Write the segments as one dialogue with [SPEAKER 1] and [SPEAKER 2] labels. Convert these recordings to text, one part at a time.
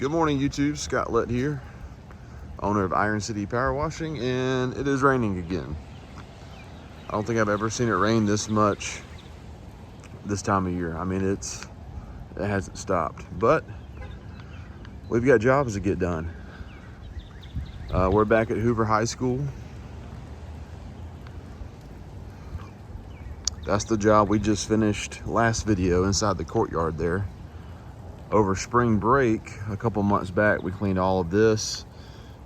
[SPEAKER 1] Good morning, YouTube. Scott Lett here, owner of Iron City Power Washing, and it is raining again. I don't think I've ever seen it rain this much this time of year. I mean, it hasn't stopped, but we've got jobs to get done. We're back at Hoover High School. That's the job we just finished last video inside the courtyard there. Over spring break, a couple months back, we cleaned all of this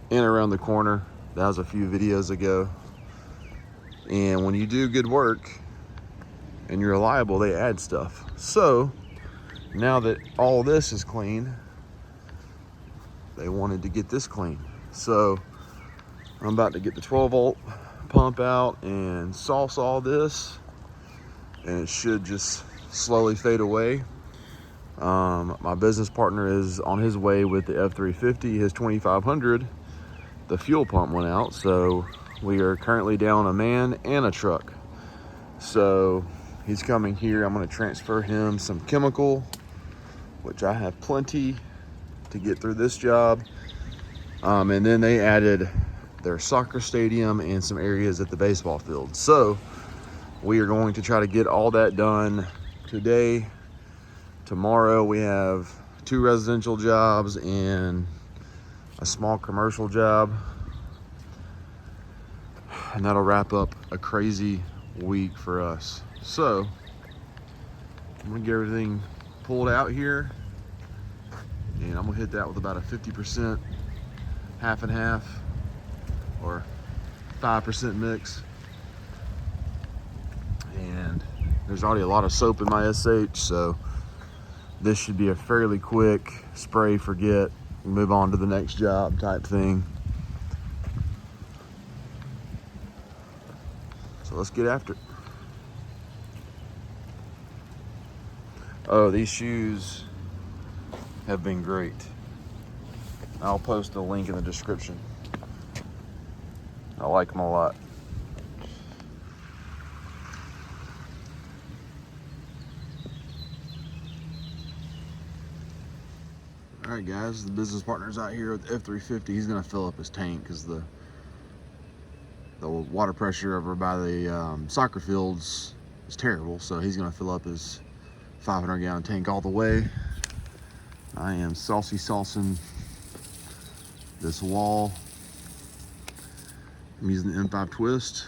[SPEAKER 1] in around the corner. That was a few videos ago. And when you do good work and you're reliable, they add stuff. So now that all of this is clean, they wanted to get this clean. So I'm about to get the 12-volt pump out and sauce all this, and it should just slowly fade away. My business partner is on his way with the F-350, his 2500. The fuel pump went out, so we are currently down a man and a truck. So he's coming here. I'm going to transfer him some chemical, which I have plenty to get through this job. And then they added their soccer stadium and some areas at the baseball field. So we are going to try to get all that done today. Tomorrow we have 2 residential jobs and a small commercial job, and that'll wrap up a crazy week for us. So I'm gonna get everything pulled out here, and I'm gonna hit that with about a 50% half and half or 5% mix. And there's already a lot of soap in my SH, so this should be a fairly quick spray, forget, move on to the next job type thing. So let's get after it. Oh, these shoes have been great. I'll post a link in the description. I like them a lot. All right, guys, the business partner's out here with the F-350. He's gonna fill up his tank because the water pressure over by the soccer fields is terrible. So he's gonna fill up his 500-gallon tank all the way. I am Saucy saucing this wall. I'm using the M5 twist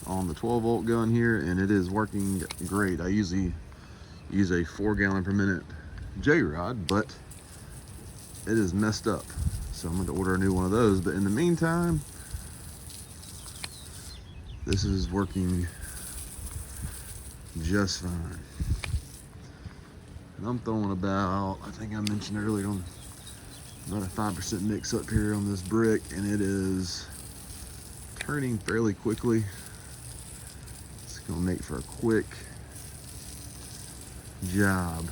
[SPEAKER 1] on the 12-volt gun here, and it is working great. I usually use a 4 gallon per minute J-rod, but it is messed up, so I'm going to order a new one of those. But in the meantime, this is working just fine. And I'm throwing about, I think I mentioned earlier, on about a 5% mix up here on this brick, and it is turning fairly quickly. It's going to make for a quick job.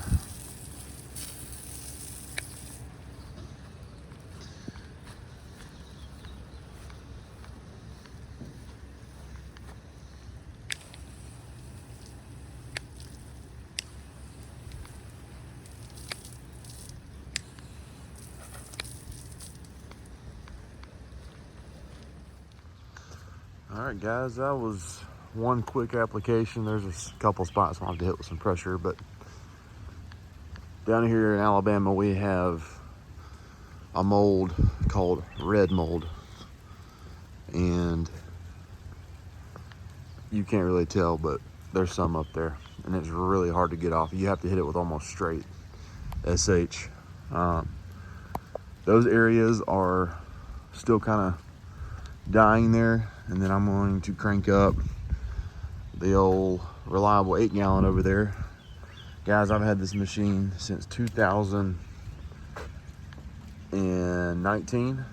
[SPEAKER 1] All right, guys, that was one quick application. There's a couple spots I'll have to hit with some pressure, but down here in Alabama, we have a mold called red mold, and you can't really tell, but there's some up there, and it's really hard to get off. You have to hit it with almost straight SH. Those areas are still kind of dying there, and then I'm going to crank up the old reliable 8-gallon over there. Guys, I've had this machine since 2019,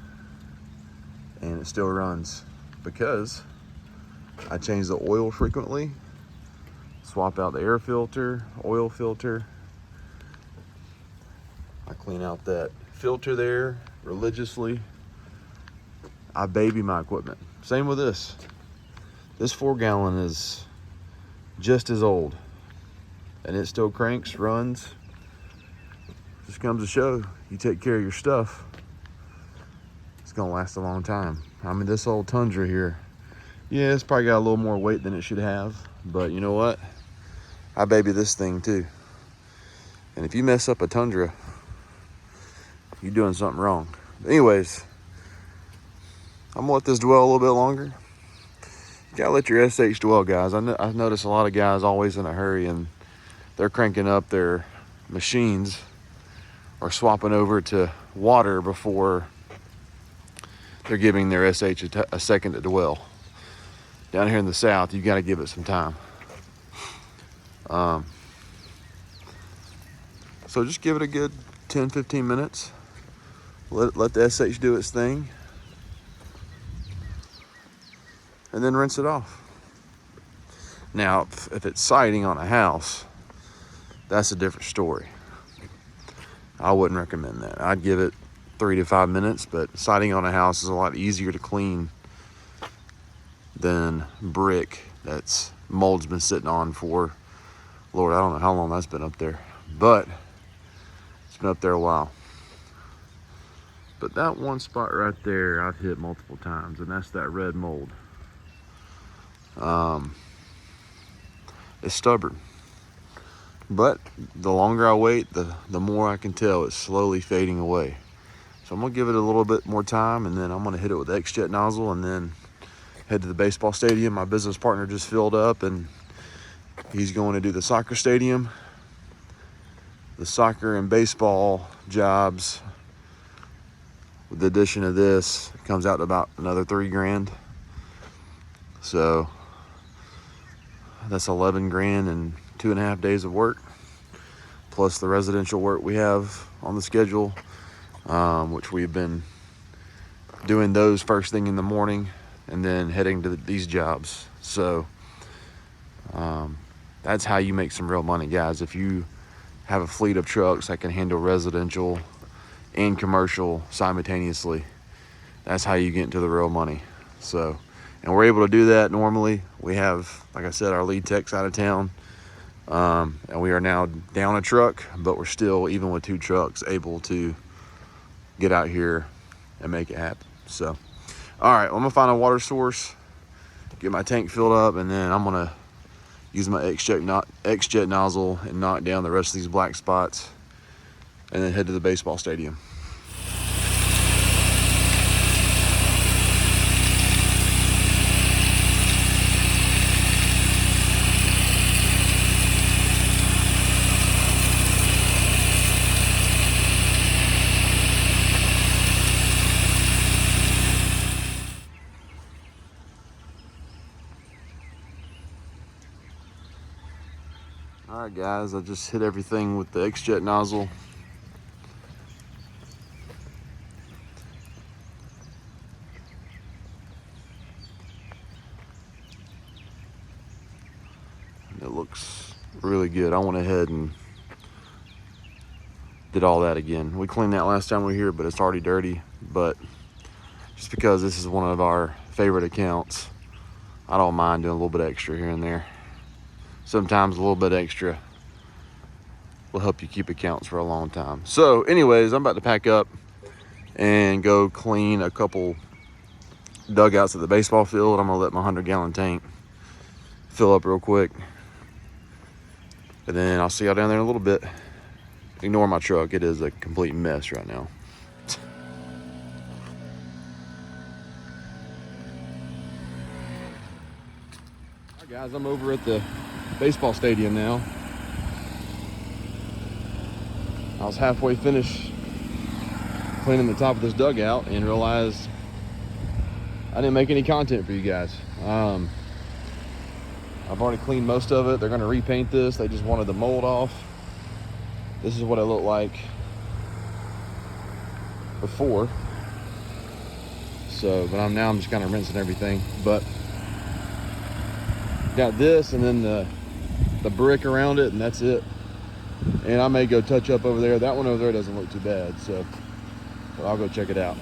[SPEAKER 1] and it still runs because I change the oil frequently, swap out the air filter, oil filter. I clean out that filter there religiously. I baby my equipment. Same with this. This 4-gallon is just as old, and it still cranks, runs. just comes to show, you take care of your stuff, it's gonna last a long time. I mean, this old Tundra here, yeah, it's probably got a little more weight than it should have, but you know what? I baby this thing too. And if you mess up a Tundra, you're doing something wrong. But anyways, I'm gonna let this dwell a little bit longer. You gotta let your SH dwell, guys. I notice a lot of guys always in a hurry and they're cranking up their machines or swapping over to water before they're giving their SH a second to dwell. Down here in the South, you gotta give it some time. So just give it a good 10-15 minutes. Let the SH do its thing. And then rinse it off. Now, if it's siding on a house, that's a different story. I wouldn't recommend that. I'd give it 3 to 5 minutes, but siding on a house is a lot easier to clean than brick that's mold's been sitting on for, Lord, I don't know how long that's been up there, but it's been up there a while. But that one spot right there, I've hit multiple times, and that's that red mold. It's stubborn. But the longer I wait, the more I can tell it's slowly fading away. So I'm gonna give it a little bit more time, and then I'm gonna hit it with the X-Jet nozzle and then head to the baseball stadium. My business partner just filled up and he's going to do the soccer stadium. The soccer and baseball jobs, with the addition of this, it comes out to about another $3 grand. So that's 11 grand in 2.5 days of work, plus the residential work we have on the schedule, which we've been doing those first thing in the morning and then heading to these jobs. So that's how you make some real money, guys. If you have a fleet of trucks that can handle residential and commercial simultaneously, that's how you get into the real money. So, and we're able to do that normally. We have, like I said, our lead tech's out of town, and we are now down a truck, but we're still, even with 2 trucks, able to get out here and make it happen. So, all right, I'm gonna find a water source, get my tank filled up, and then I'm gonna use my X-Jet nozzle and knock down the rest of these black spots, and then head to the baseball stadium. All right, guys, I just hit everything with the X-Jet nozzle. It looks really good. I went ahead and did all that again. We cleaned that last time we were here, but it's already dirty. But just because this is one of our favorite accounts, I don't mind doing a little bit extra here and there. Sometimes a little bit extra will help you keep accounts for a long time. So anyways, I'm about to pack up and go clean a couple dugouts at the baseball field. I'm gonna let my 100-gallon tank fill up real quick, and then I'll see y'all down there in a little bit. Ignore my truck, it is a complete mess right now. All right, guys, I'm over at the baseball stadium now. I was halfway finished cleaning the top of this dugout and realized I didn't make any content for you guys. I've already cleaned most of it. They're gonna repaint this. They just wanted the mold off. This is what it looked like before. So, but I'm just kind of rinsing everything. But got this and then the brick around it, and that's it. And I may go touch up over there. That one over there doesn't look too bad, so but I'll go check it out.